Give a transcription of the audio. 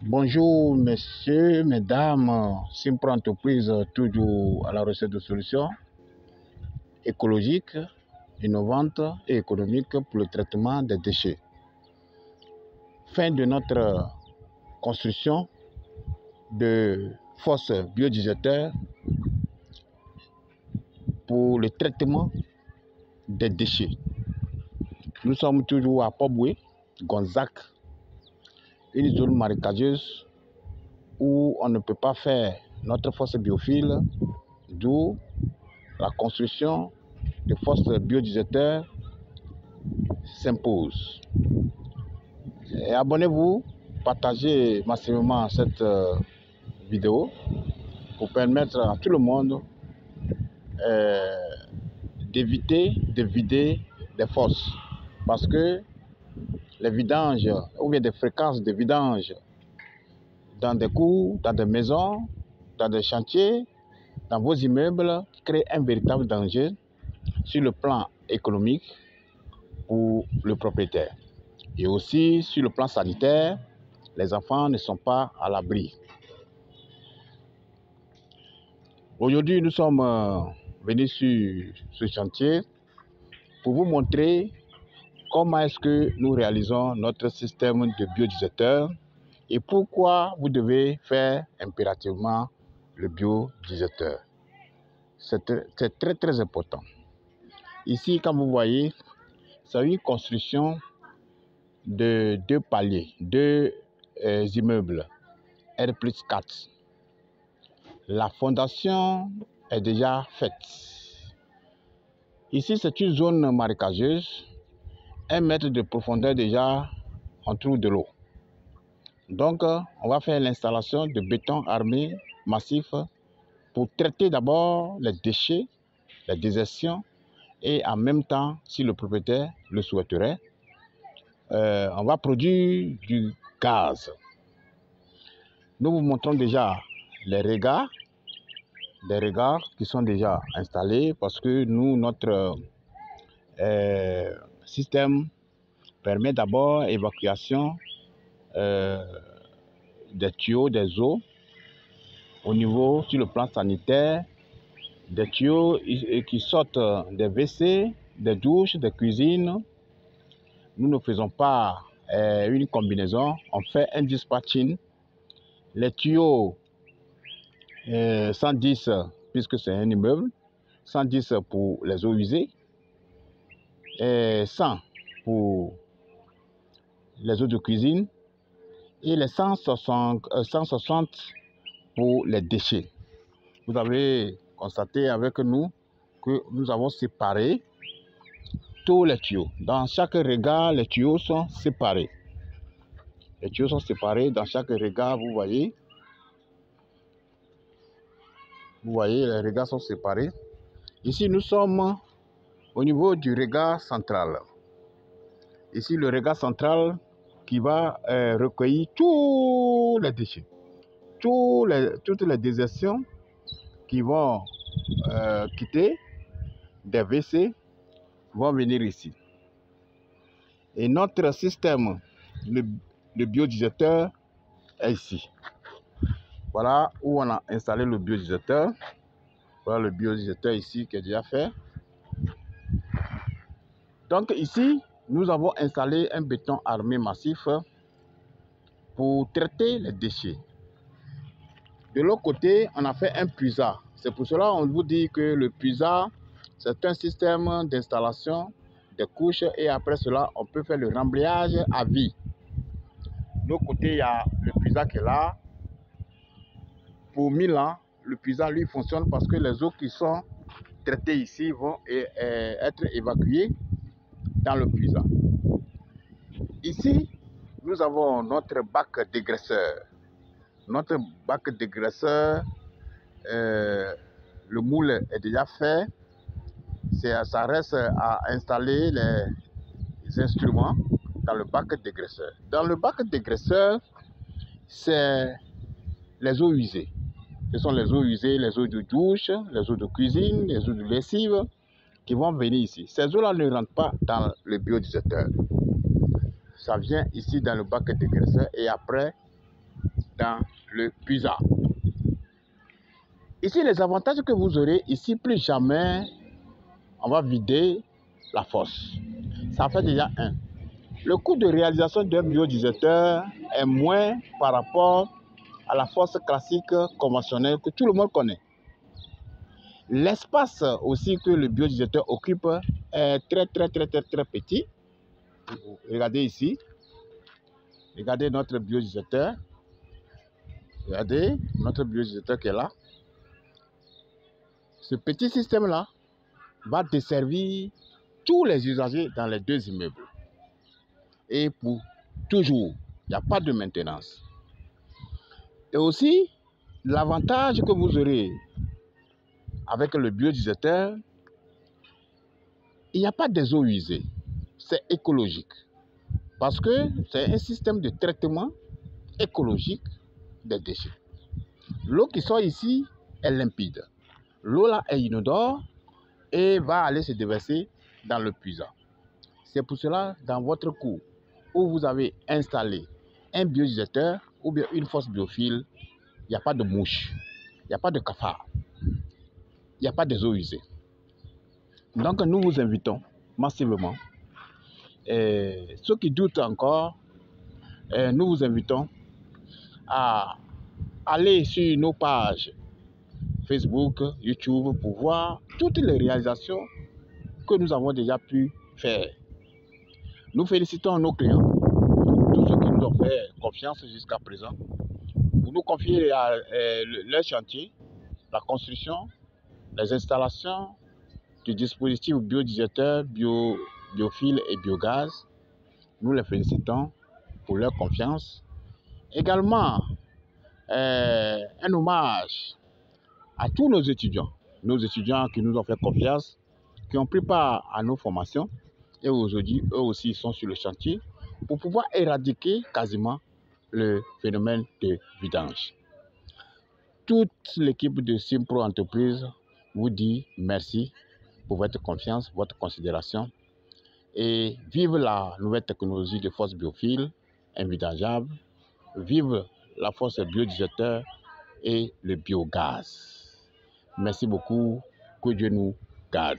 Bonjour, messieurs, mesdames, Simpro Entreprise, toujours à la recherche de solutions écologiques, innovantes et économiques pour le traitement des déchets. Fin de notre construction de fosses biodigérateurs pour le traitement des déchets. Nous sommes toujours à Poboué, Gonzac, une zone marécageuse où on ne peut pas faire notre fosse biophile, d'où la construction de fosses biodigérateurs s'impose. Et abonnez-vous, partagez massivement cette vidéo pour permettre à tout le monde d'éviter de vider des fosses. Parce que les vidanges, ou bien des fréquences de vidange dans des cours, dans des maisons, dans des chantiers, dans vos immeubles, créent un véritable danger sur le plan économique pour le propriétaire. Et aussi sur le plan sanitaire, les enfants ne sont pas à l'abri. Aujourd'hui, nous sommes venus sur ce chantier pour vous montrer comment est-ce que nous réalisons notre système de biodigérateur et pourquoi vous devez faire impérativement le biodigérateur. C'est très important. Ici, comme vous voyez, c'est une construction de 2 paliers, 2 immeubles, R+4. La fondation est déjà faite. Ici, c'est une zone marécageuse, 1 mètre de profondeur déjà en dessous de l'eau. Donc, on va faire l'installation de béton armé massif pour traiter d'abord les déchets, les désertions, et en même temps, si le propriétaire le souhaiterait, on va produire du gaz. Nous vous montrons déjà les regards, des regards qui sont déjà installés parce que nous, notre système permet d'abord évacuation des tuyaux, des eaux au niveau sur le plan sanitaire, des tuyaux qui sortent des WC, des douches, des cuisines. Nous ne faisons pas une combinaison, on fait un dispatching. Les tuyaux 110, puisque c'est un immeuble, 110 pour les eaux usées, et 100 pour les eaux de cuisine, et les 160 pour les déchets. Vous avez constaté avec nous que nous avons séparé tous les tuyaux. Dans chaque regard, les tuyaux sont séparés. Les tuyaux sont séparés dans chaque regard, vous voyez. Vous voyez, les regards sont séparés. Ici, nous sommes au niveau du regard central. Ici, le regard central qui va recueillir tous les déchets, toutes les désertions qui vont quitter des WC vont venir ici. Et notre système, le biodigérateur, est ici. Voilà où on a installé le biodigérateur. Voilà le biodigérateur ici qui est déjà fait. Donc ici, nous avons installé un béton armé massif pour traiter les déchets. De l'autre côté, on a fait un puisard. C'est pour cela qu'on vous dit que le puisard, c'est un système d'installation des couches et après cela, on peut faire le remblayage à vie. De l'autre côté, il y a le puisard qui est là. Pour 1000 ans, le puisard lui fonctionne parce que les eaux qui sont traitées ici vont être évacuées dans le puisard. Ici, nous avons notre bac dégraisseur. Notre bac dégraisseur, le moule est déjà fait. Ça reste à installer les instruments dans le bac dégraisseur. Dans le bac dégraisseur, c'est les eaux usées. Ce sont les eaux usées, les eaux de douche, les eaux de cuisine, les eaux de lessive qui vont venir ici. Ces eaux-là ne rentrent pas dans le biodigérateur. Ça vient ici dans le bac dégraisseur et après, dans le puisard. Ici, les avantages que vous aurez, ici, plus jamais, on va vider la fosse. Ça fait déjà un. Le coût de réalisation d'un biodigesteur est moins par rapport à la fosse classique conventionnelle que tout le monde connaît. L'espace aussi que le biodigesteur occupe est très petit. Regardez ici. Regardez notre biodigesteur. Regardez notre biodigesteur qui est là. Ce petit système-là va desservir tous les usagers dans les deux immeubles. Et pour toujours, il n'y a pas de maintenance. Et aussi, l'avantage que vous aurez avec le biodigesteur, il n'y a pas des eaux usées. C'est écologique. Parce que c'est un système de traitement écologique des déchets. L'eau qui sort ici est limpide. L'eau là est inodore et va aller se déverser dans le puisard. C'est pour cela, dans votre cour où vous avez installé un biodigesteur ou bien une fosse biophile, il n'y a pas de mouches, il n'y a pas de cafards, il n'y a pas des eaux usées. Donc nous vous invitons massivement. Et ceux qui doutent encore, nous vous invitons à aller sur nos pages Facebook, YouTube pour voir toutes les réalisations que nous avons déjà pu faire. Nous félicitons nos clients, tous ceux qui nous ont fait confiance jusqu'à présent, pour nous confier leur chantier, la construction, les installations du dispositif biodigesteur, biophile et biogaz. Nous les félicitons pour leur confiance. Également, un hommage à tous nos étudiants qui nous ont fait confiance, qui ont pris part à nos formations et aujourd'hui, eux aussi, sont sur le chantier pour pouvoir éradiquer quasiment le phénomène de vidange. Toute l'équipe de Simpro Entreprise vous dit merci pour votre confiance, votre considération et vive la nouvelle technologie de fosse biophile invidangeable, vive la fosse biodigesteur et le biogaz. Merci beaucoup, que Dieu nous garde.